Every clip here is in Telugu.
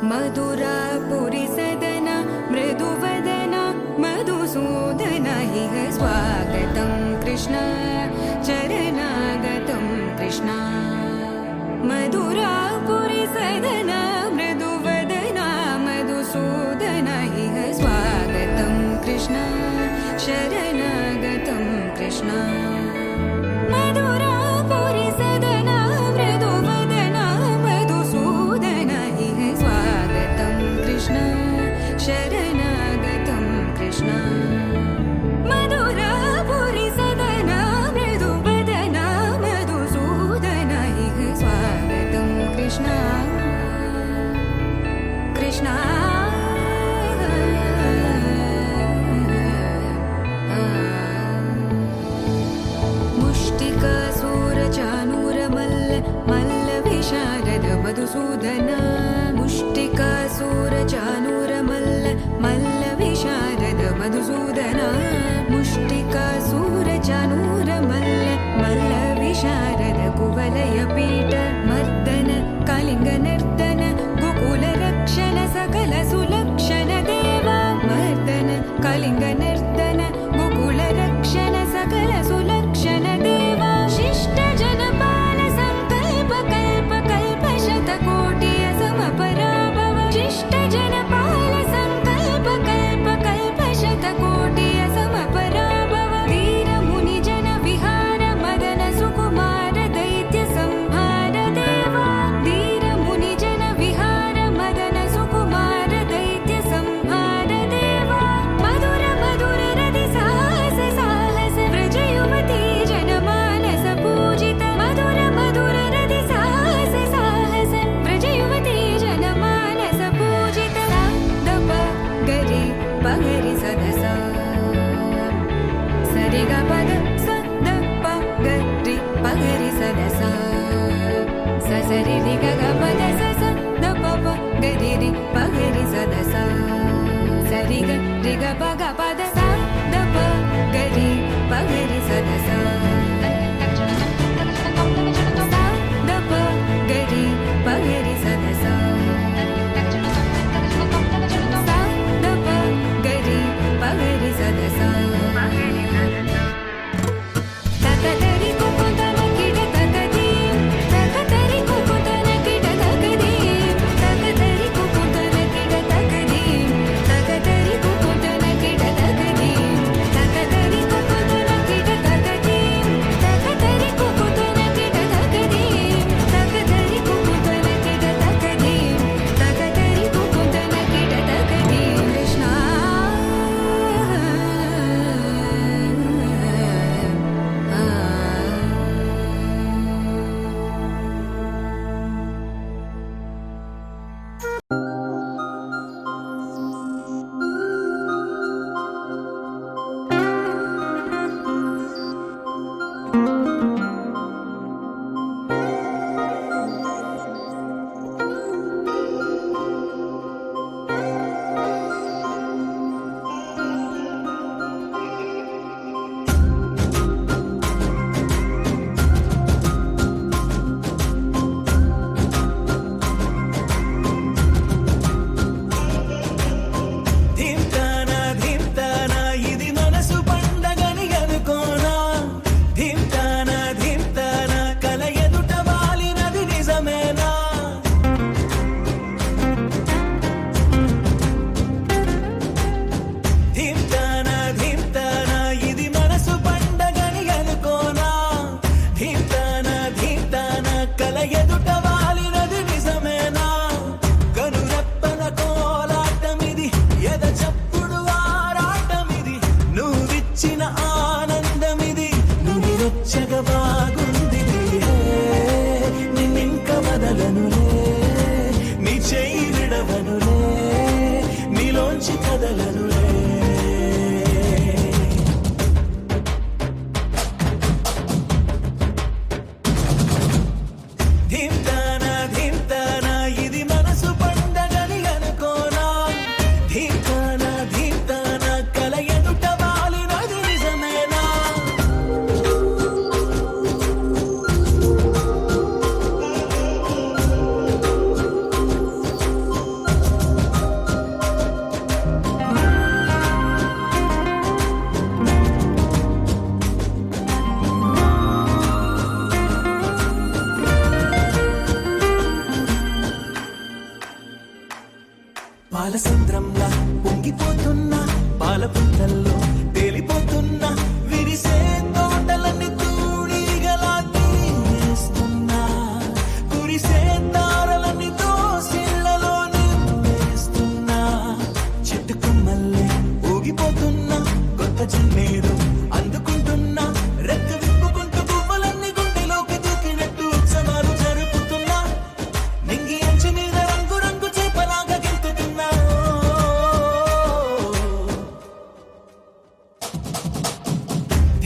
मधुरापुरी सदन मृदुवदन मधुसूदन इह स्वागतं कृष्ण चरणागतं कृष्ण मधुरापुरी सदन मृदुवदन मधुसूदन इह स्वागतं कृष्ण शरणागतं कृष्ण मधुरापुरी सदन मृदुवदन मधुसूदन इह स्वागतं कृष्ण शरणागतं कृष्ण मधुरापुरी सदन मृदुवदन मधुसूदन इह स्वागतं कृष्ण कृष्ण मधुसूदन मुष्टिकासूरचानूर मल्ल विशारद मधुसूदन मुष्टिकासूरचानूर मल्ल विशारद कुवलय पीठ मर्दन कलिंग नर्तन गोकुल रक्षण सकल सुलक्षण देवा मर्दन कलिंग नर्तन गोकुल रक्षण सकल सुलक्षण देवा शिष्ट जनपाल संकल्प कल्प कल्प शतकोटि असमपराभव शिष्ट जनपाल संकल्प कल्प कल्प शतकोटि असमपराभव वीर मुनि जन विहार मदन सुकुमार दैत्य संहार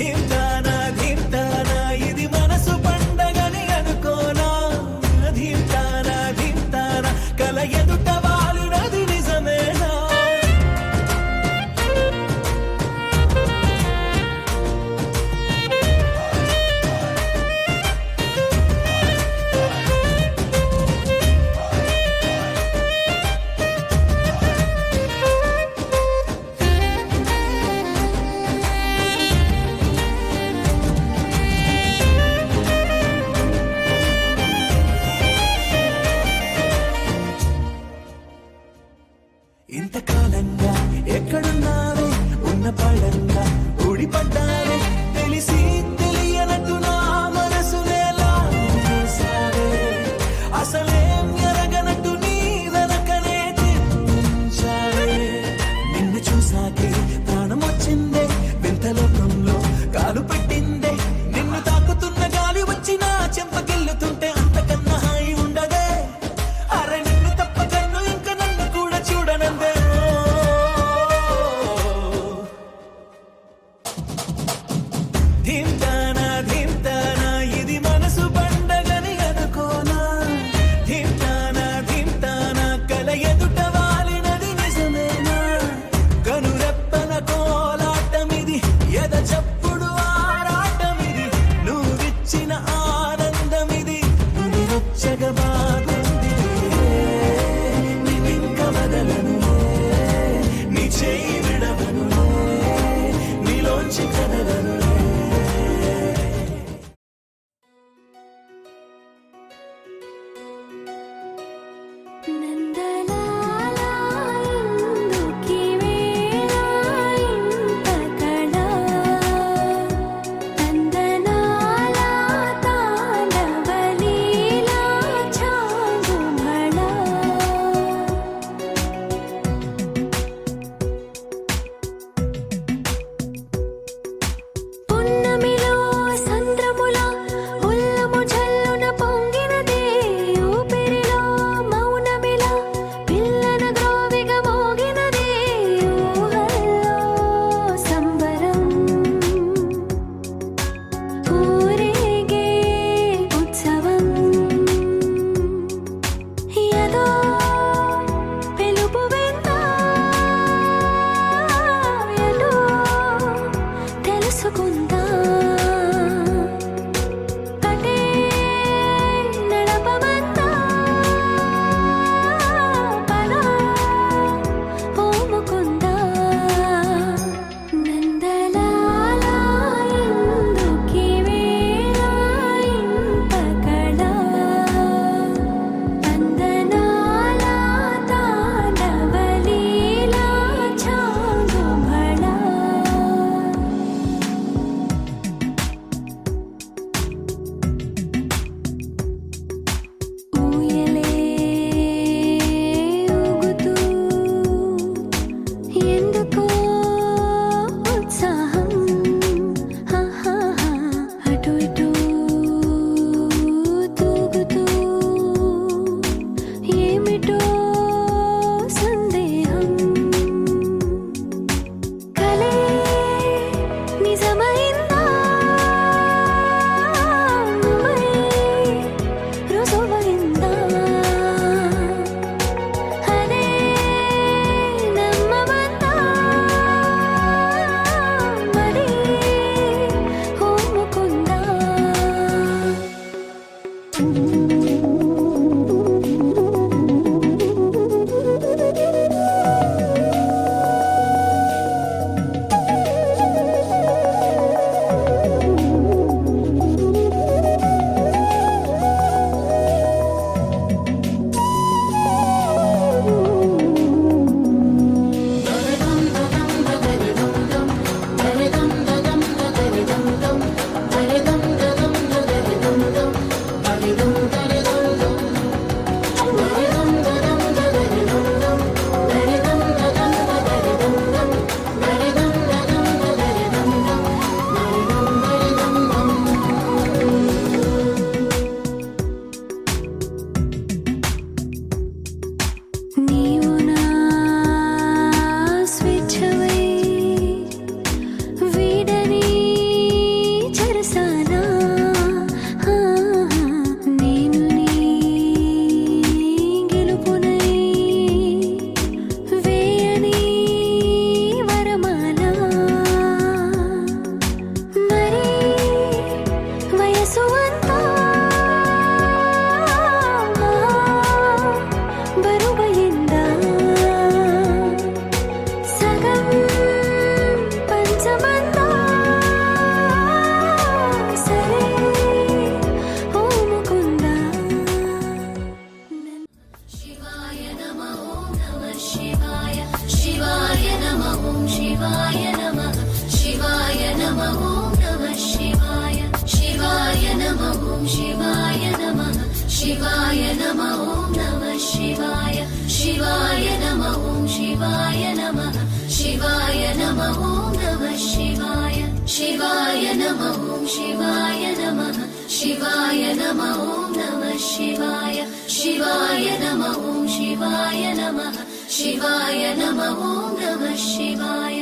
ధీర్తానా ధీర్తానా ఇది మనసు పండగని అనుకోనా ధీర్తానా ధీర్తానా కల ఎదుట వాలినది నిజమేనా ఇంతకాలంగా ఎక్కడున్నావే ఉన్న పడంగా ఊడిపడ్డావే తెలిసి తెలియనట్టు నా మనసునే లాగేశావే అసలేం ఎరగనట్టు నీ వెనకనే తిప్పించావే నిన్ను చూసాకే ప్రాణం వచ్చిందే వింత లోకంలో కాలు పెట్టిందే నిన్ను తాకుతున్న గాలి వచ్చి నా చెంపకెళ్ళుతుంటే అంతకన్నా హాయి ఉండదే అరే నిన్ను తప్ప కన్ను ఇంకా నన్ను కూడా చూడనందే ధీర్తానా ధీర్తానా ఇది మనసు పండగని అనుకోనా ధీర్తానా ధీర్తానా కల ఎదుట వాలినది నిజమేనా కనురెప్పల కోలాటమిది ఎద చప్పుడు ఆరాటమిది నువ్విచ్చిన ఆనందమిది నువ్వొచ్చగ బాగుంది నిన్నింక వదలను నీ చేయి విడవను నీలోంచి కదలను నందలాలా ఇందుకి వేళ ఇంత కళ నందనాలా తాండవలీలా చాంగుమళ పున్నమిలో సంద్రముల ఉల్లము జల్లున పొంగినదే ఊపిరిలో మౌనమిలా పిల్లన గ్రోవిగ మోగినదే ఊహల్లో సంబరం ఊరేగే ఉత్సవం యదో పిలుపు విందా ఎటో తెలుసుకుందా కటే నడపమందా పద ఓముకుందా నందలాలా ఇందుకి వేళ ఇంత కళ నందనాలా తాండవలీలా చాంగుమళ शिवाय नमः शिवाय नमः ॐ नमः शिवाय शिवाय नमः ॐ शिवाय नमः शिवाय नमः ॐ नमः शिवाय शिवाय नमः ॐ शिवाय नमः शिवाय नमः ॐ नमः शिवाय शिवाय नमः ॐ शिवाय नमः शिवाय नमः ॐ नमः शिवाय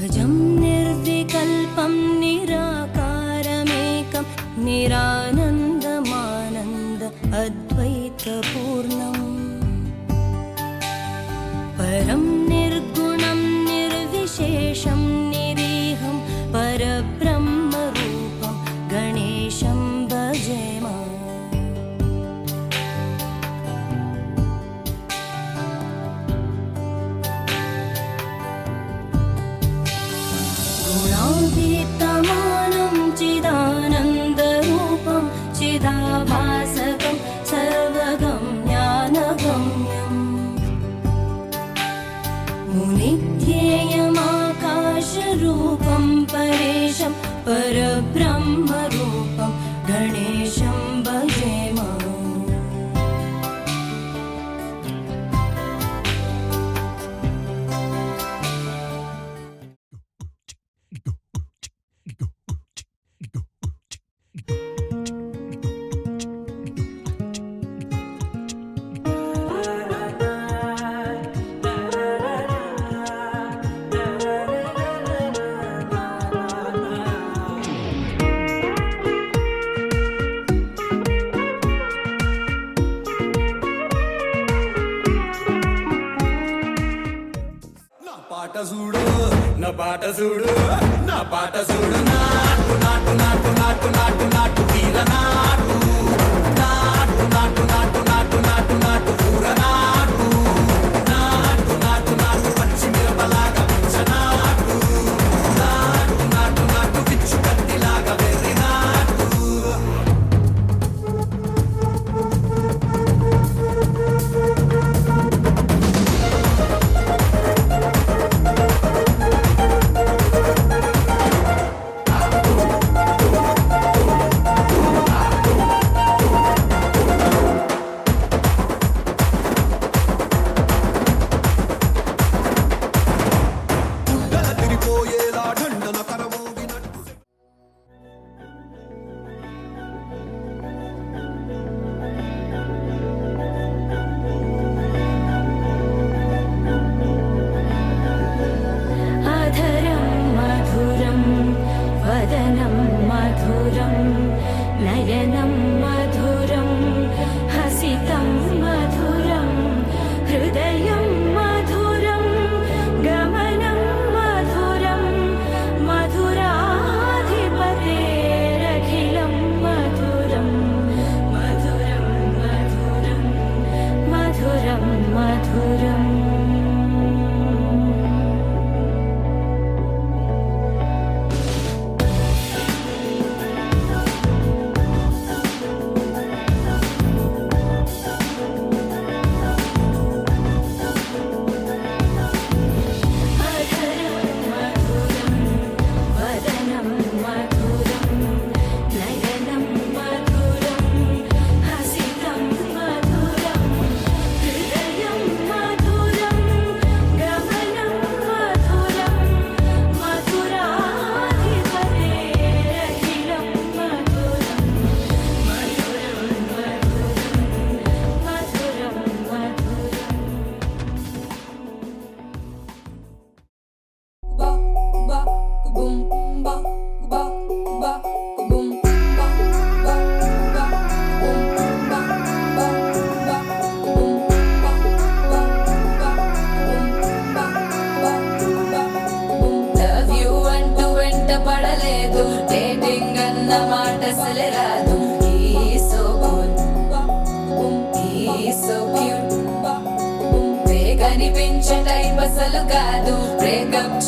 अजं निर्विकल्पं निराकारमेकं निरानन्दमानन्द अद्वैतपूर्णम् परं निर्गुणं निर्विशेषं निरीहं परब्रह्मरूपं गणेशं भजेम गुणातीतमानं चिदानन्दरूपं चिदाभासकं सर्वगं ज्ञानगम्यम् मुनिध्येयमाकाशरूपं परेशं परब्रह्मरूपं गणेशं भजेम పాట చూడు నా పాట చూడు నాటు నాటు నాటు నాటు నాటు నాటు తీర నాటు నాటు నాటు నాటు నాటు నాటు నాటు కూర నాటు నాటు నాటు నాటు పచ్చి మిరపలాగా పిచ్చ నాటు నాటు నాటు నాటు పిచ్చు కత్తిలాగా వెర్రి నాటు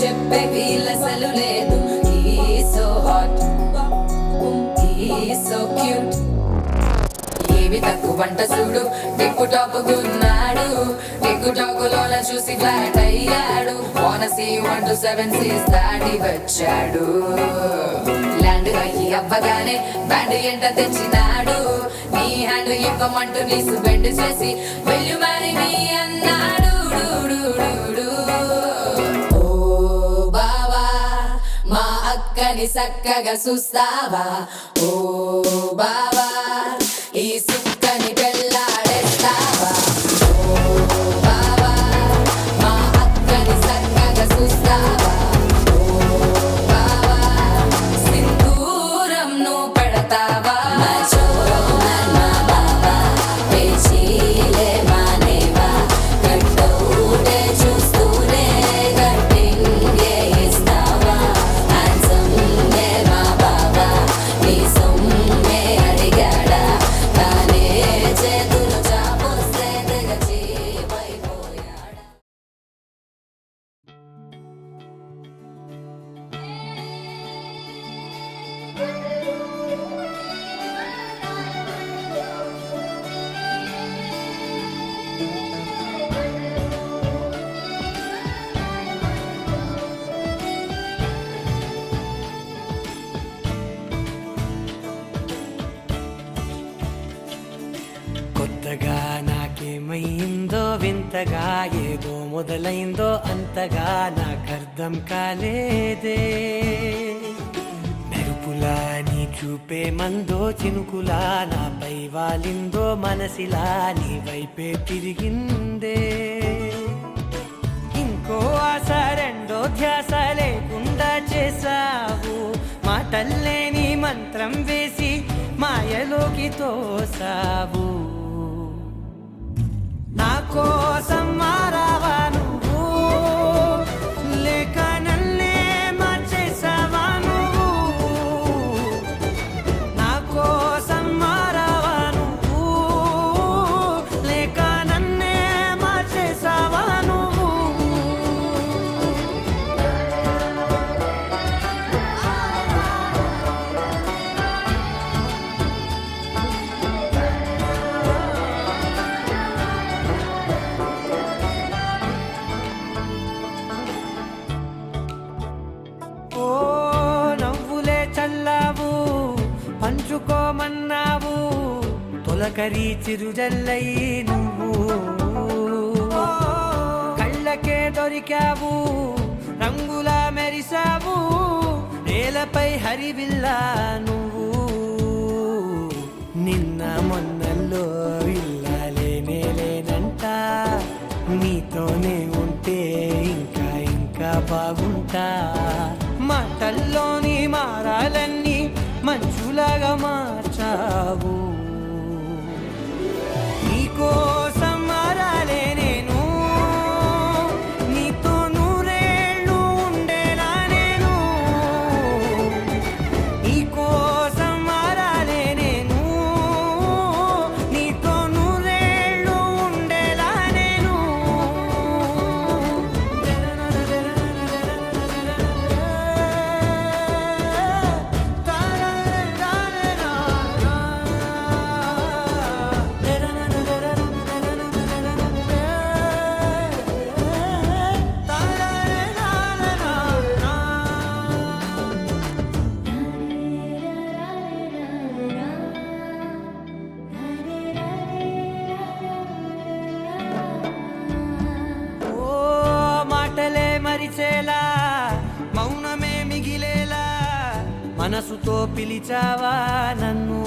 చెప్పే వీలసలు లేదు. He's so hot, he's so cute. ఏవి తక్కువంట చూడు, టిక్కు టాప్ గున్నాడు. టిక్కు టాక్ లోన చూసి ఫ్లాట్ అయ్యాడు. Wanna see 1 to 7 seas దాటి వచ్చాడు. ల్యాండ్ అయ్యి అవ్వగానే బ్యాండ్ ఎంట తెచ్చినాడు. నీ హ్యాండ్ ఇవ్వమంటూ నీసు బెండ్ చేసి will you marry me అన్నాడు. ఓ బావా మా అక్కని చక్కగా చూస్తావా. ఓ బావా ఈ సుక్కని పెళ్ళాడేస్తావా. ఓ బావా మా అక్కని చక్కగా చూస్తావా. ఓ బావా సింధూరం నువ్వు పెడతావా. మా చోరో మా బావా పేచీలే మానేవా. కట్టౌటే చూస్తూనే కట్టింగే ఇస్తావా. హ్యాండ్సమ్ నే మా బావా నీ సొమ్మే అడిగాడా. తానే చేతులు చాపొస్తే తెగచీపైపోయాడా. కొత్తగా నాకేమైందో వింతగా ఏదో మొదలైందో అంతగా నాకర్థం కాలేదే. మెరుపులా నీ చూపే మందో చినుకులా నాపై వాలిందో మనసిలా నీ వైపే తిరిగిందే. ఇంకో ఆశ రెండో ధ్యాస లేకుండా చేసావు. మాటల్లే నీ మంత్రం వేసి మాయలోకి తోసావు. నా కోసం మారావా నువ్వు, లేక నన్నే మార్చేసావా నువ్వు. నా కోసం మారావా నువ్వు, లేక నన్నే మార్చేసావా నువ్వు. ఓ నవ్వులే చల్లావు పంచుకోమన్నావు. తొలకరి చిరుజల్లై నువ్వు కళ్ళకే దొరికావు. రంగులా మెరిసావు నేలపై హరివిల్లా నువ్వు. నిన్న మొన్నల్లో ఇల్లాలేనే లేనంట. నీతోనే ఉంటే ఇంకా ఇంకా బాగుంటా. మాటల్లోని మారాలన్నీ మంచులాగా మార్చావు. నీకోసం మారాలే నేను, నీతో నూరేళ్ళు ఉండేలా నేను. నీకోసం మారాలే నేను, నీతో నూరేళ్ళు ఉండేలా నేను. మరిచేలా మౌనమే మిగిలేలా మనసుతో పిలిచావా నన్ను.